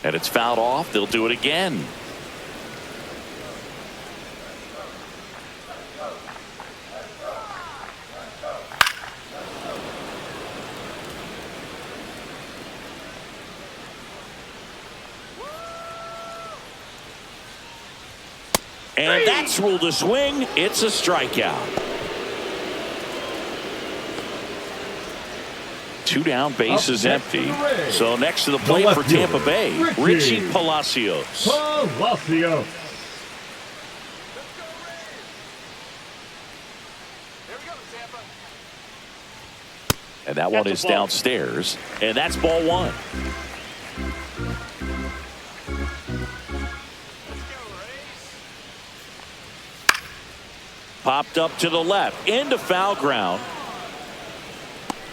[SPEAKER 1] And it's fouled off. They'll do it again. And that's ruled a swing. It's a strikeout. 2 down, base is empty. So next to the plate for Tampa Bay, Richie Palacios. And that one is downstairs. And that's ball 1. Popped up to the left, into foul ground.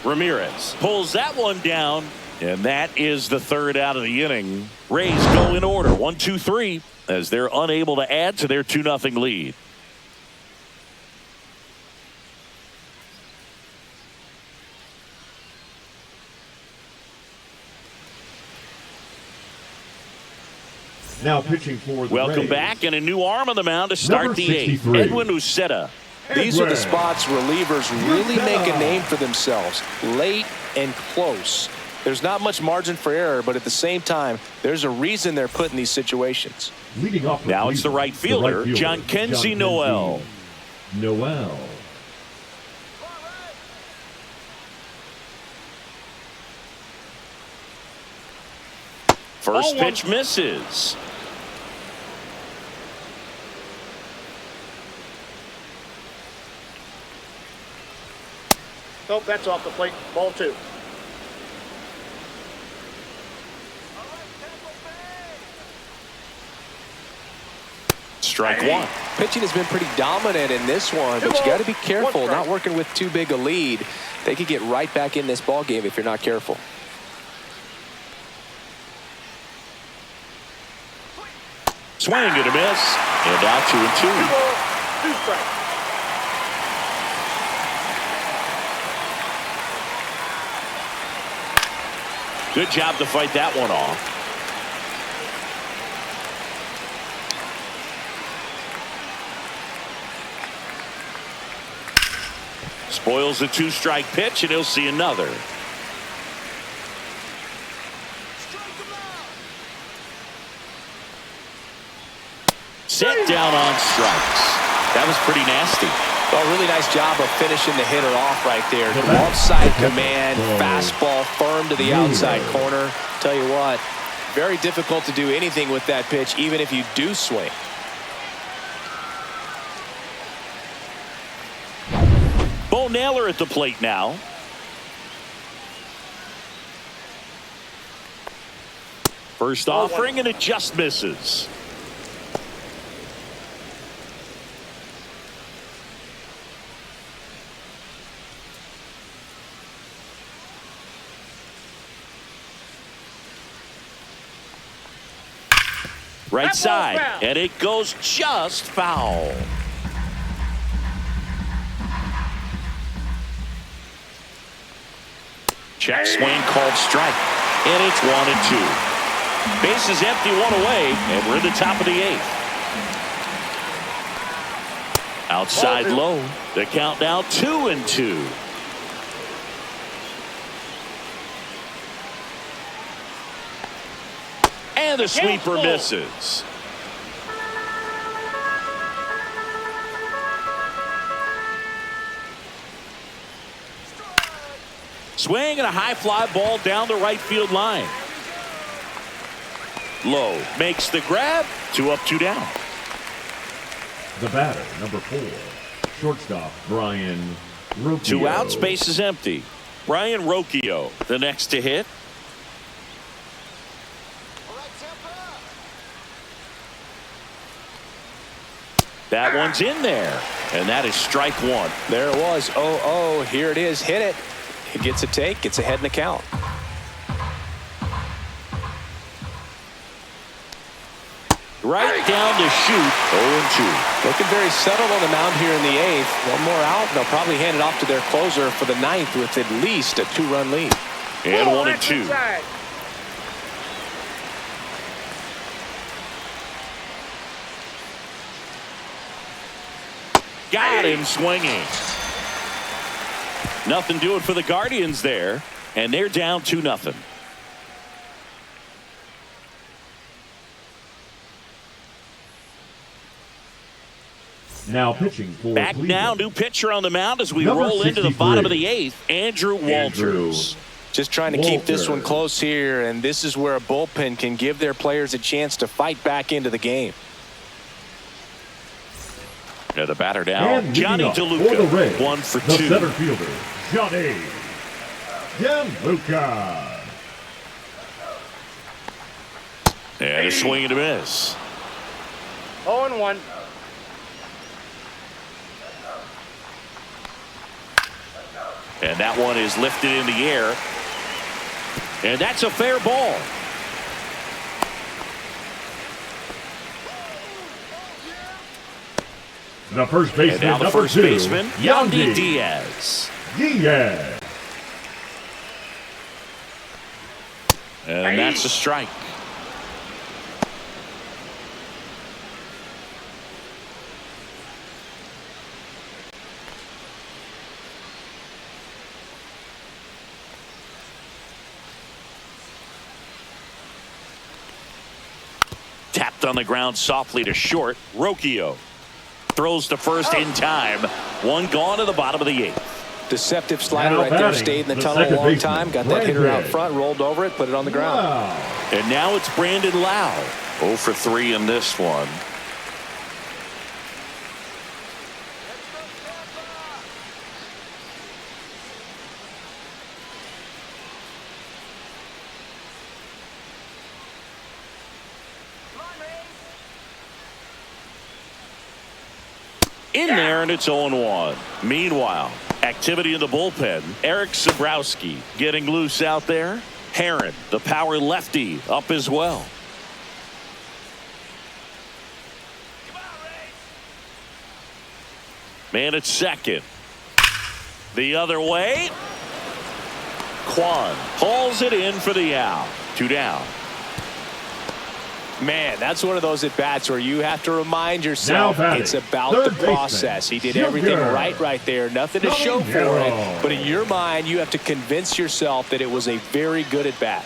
[SPEAKER 1] Ramirez pulls that one down, and that is the 3rd out of the inning. Rays go in order, 1, 2, 3, as they're unable to add to their 2-0 lead.
[SPEAKER 3] Now pitching for the
[SPEAKER 1] Welcome
[SPEAKER 3] Rays.
[SPEAKER 1] back, and a new arm on the mound to start
[SPEAKER 3] Number
[SPEAKER 1] the eighth.
[SPEAKER 3] 63.
[SPEAKER 1] Edwin Uceta.
[SPEAKER 2] These are the spots relievers really make a name for themselves. Late and close. There's not much margin for error, but at the same time, there's a reason they're put in these situations.
[SPEAKER 3] Leading off
[SPEAKER 1] Now it's the right fielder, John Kenzie Noel.
[SPEAKER 3] Noel.
[SPEAKER 1] First pitch misses.
[SPEAKER 4] Nope, that's off the plate. Ball 2.
[SPEAKER 1] Strike one.
[SPEAKER 2] Pitching has been pretty dominant in this one, but you got to be careful. Not working with too big a lead. They could get right back in this ball game if you're not careful.
[SPEAKER 1] Swing and a miss. And now 2-2.
[SPEAKER 4] 2 strikes.
[SPEAKER 1] Good job to fight that one off. Spoils the 2-strike pitch, and he'll see another. Set down on strikes. That was pretty nasty.
[SPEAKER 2] Well, really nice job of finishing the hitter off right there. Offside command, fastball firm to the outside corner. Tell you what, very difficult to do anything with that pitch, even if you do swing.
[SPEAKER 1] Bo Naylor at the plate now. First offering, and it just misses. Right side, and it goes just foul. Check swing called strike, and it's 1-2. Base is empty, 1 away, and we're in the top of the 8th. Outside low, the count now 2-2. And the sweeper misses. Swing and a high fly ball down the right field line. Low makes the grab. 2 up, 2 down.
[SPEAKER 3] The batter, number 4, shortstop Brian Rocchio.
[SPEAKER 1] 2 outs, base is empty. Brian Rocchio, the next to hit. That one's in there, and that is strike 1.
[SPEAKER 2] There it was. 0-0. Here it is. Hit it. It gets a take. Gets ahead in the count.
[SPEAKER 1] Right down to shoot. 0-2.
[SPEAKER 2] Looking very settled on the mound here in the 8th. One more out. They'll probably hand it off to their closer for the 9th with at least a 2-run lead.
[SPEAKER 1] And 1-2. Got him swinging. Nothing doing for the Guardians there, and they're down 2-0.
[SPEAKER 3] Now pitching for
[SPEAKER 1] Back
[SPEAKER 3] Cleveland.
[SPEAKER 1] now, new pitcher on the mound as we
[SPEAKER 3] Number
[SPEAKER 1] roll into the
[SPEAKER 3] 63.
[SPEAKER 1] bottom of the 8th, Andrew Walters.
[SPEAKER 2] Just trying to keep this one close here, and this is where a bullpen can give their players a chance to fight back into the game.
[SPEAKER 1] Yeah, the batter
[SPEAKER 3] And
[SPEAKER 1] down, Johnny
[SPEAKER 3] leading off for the Rays,
[SPEAKER 1] DeLuca, 1 for
[SPEAKER 3] the
[SPEAKER 1] 2.
[SPEAKER 3] center fielder, Johnny DeLuca.
[SPEAKER 1] And a swing and a miss.
[SPEAKER 4] 0-1.
[SPEAKER 1] And that one is lifted in the air. And that's a fair ball.
[SPEAKER 3] The first baseman,
[SPEAKER 1] And now the
[SPEAKER 3] number
[SPEAKER 1] first
[SPEAKER 3] 2,
[SPEAKER 1] baseman, Yandy
[SPEAKER 3] Yandy
[SPEAKER 1] Diaz.
[SPEAKER 3] Diaz.
[SPEAKER 1] And that's a strike. Tapped on the ground softly to short. Rocchio throws to first in time. One gone to the bottom of the 8th.
[SPEAKER 2] Deceptive slider right there. Stayed in the tunnel a long time. Got that hitter out front, rolled over it, put it on the ground.
[SPEAKER 1] And now it's Brandon Lau. 0 for 3 in this one. In there, and it's 0-1. Meanwhile, activity in the bullpen. Eric Sabrowski getting loose out there. Herron, the power lefty, up as well. Man at second. The other way. Kwan hauls it in for the out. 2 down.
[SPEAKER 2] Man, that's one of those at-bats where you have to remind yourself it's about the process. He did everything right there. Nothing to show for it. But in your mind, you have to convince yourself that it was a very good at-bat.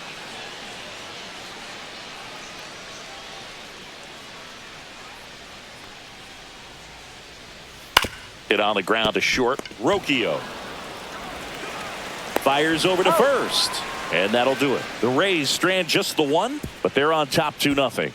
[SPEAKER 1] Hit on the ground to short. Rocchio fires over to first. And that'll do it. The Rays strand just the one, but they're on top 2-0.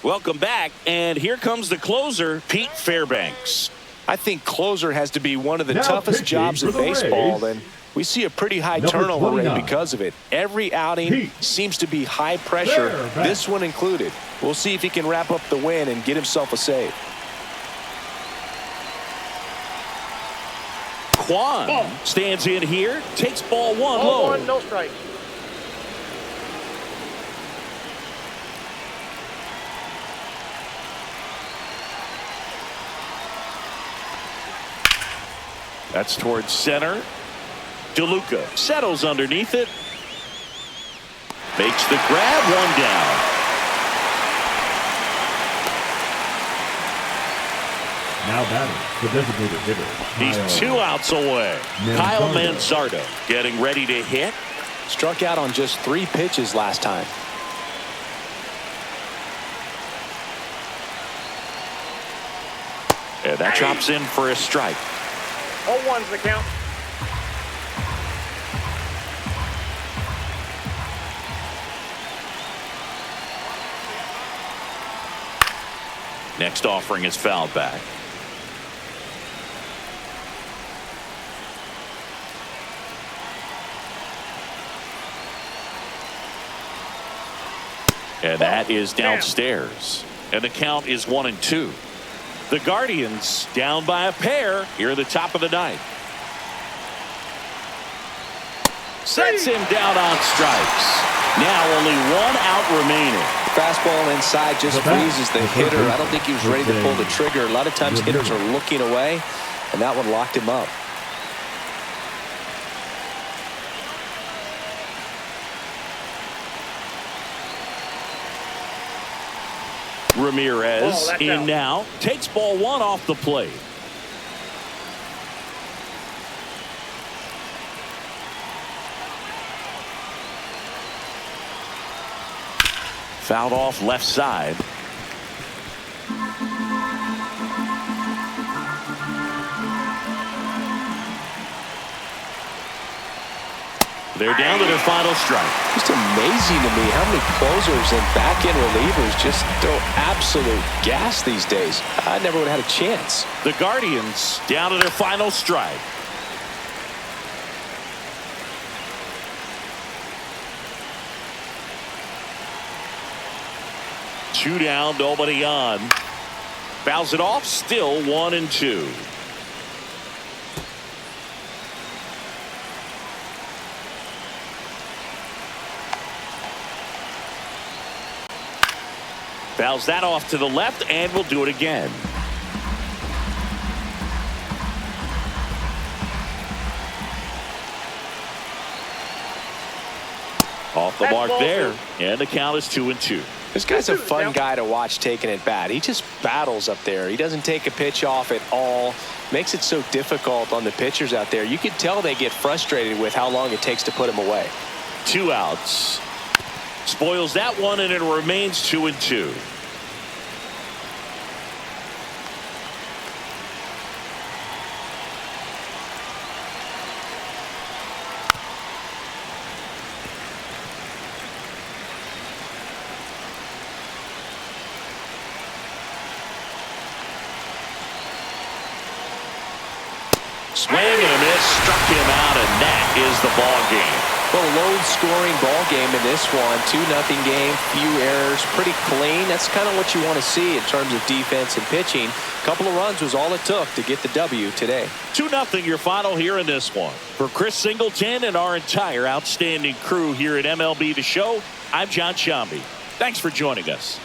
[SPEAKER 1] Welcome back, and here comes the closer, Pete Fairbanks.
[SPEAKER 2] I think closer has to be one of the toughest jobs in baseball, and we see a pretty high turnover rate because of it. Every outing seems to be high pressure, this one included. We'll see if he can wrap up the win and get himself a save.
[SPEAKER 1] Kwan stands in here, takes ball 1 low.
[SPEAKER 4] 0-1, no strikes.
[SPEAKER 1] That's towards center. DeLuca settles underneath it. Makes the grab, 1 down.
[SPEAKER 3] Now batting, the designated hitter.
[SPEAKER 1] He's 2 outs away. Kyle Manzardo getting ready to hit.
[SPEAKER 2] Struck out on just 3 pitches last time.
[SPEAKER 1] And that drops in for a strike.
[SPEAKER 4] 0-1's the count.
[SPEAKER 1] Next offering is fouled back. And that is downstairs. And the count is 1-2. The Guardians down by a pair here at the top of the 9th. Sets him down on strikes. Now only 1 out remaining.
[SPEAKER 2] Fastball inside just freezes the hitter. I don't think he was ready to pull the trigger. A lot of times hitters are looking away, and that one locked him up.
[SPEAKER 1] Ramirez in now, takes ball 1 off the plate. Fouled off left side. They're down to their final strike.
[SPEAKER 2] Just amazing to me how many closers and back-end relievers just throw absolute gas these days. I never would have had a chance.
[SPEAKER 1] The Guardians down to their final strike. Two down, nobody on. Fouls it off, still 1-2. Fouls that off to the left, and we'll do it again. Off the mark there, and the count is 2-2.
[SPEAKER 2] This guy's a fun guy to watch taking at bat. He just battles up there. He doesn't take a pitch off at all. Makes it so difficult on the pitchers out there. You can tell they get frustrated with how long it takes to put him away.
[SPEAKER 1] 2 outs. Spoils that one, and it remains 2-2. Swing and a miss, struck him out, and that is the ball game.
[SPEAKER 2] Well, low-scoring ball game in this one. 2-0 game, few errors, pretty clean. That's kind of what you want to see in terms of defense and pitching. A couple of runs was all it took to get the W today.
[SPEAKER 1] 2-0 your final here in this one. For Chris Singleton and our entire outstanding crew here at MLB The Show, I'm John Shambi. Thanks for joining us.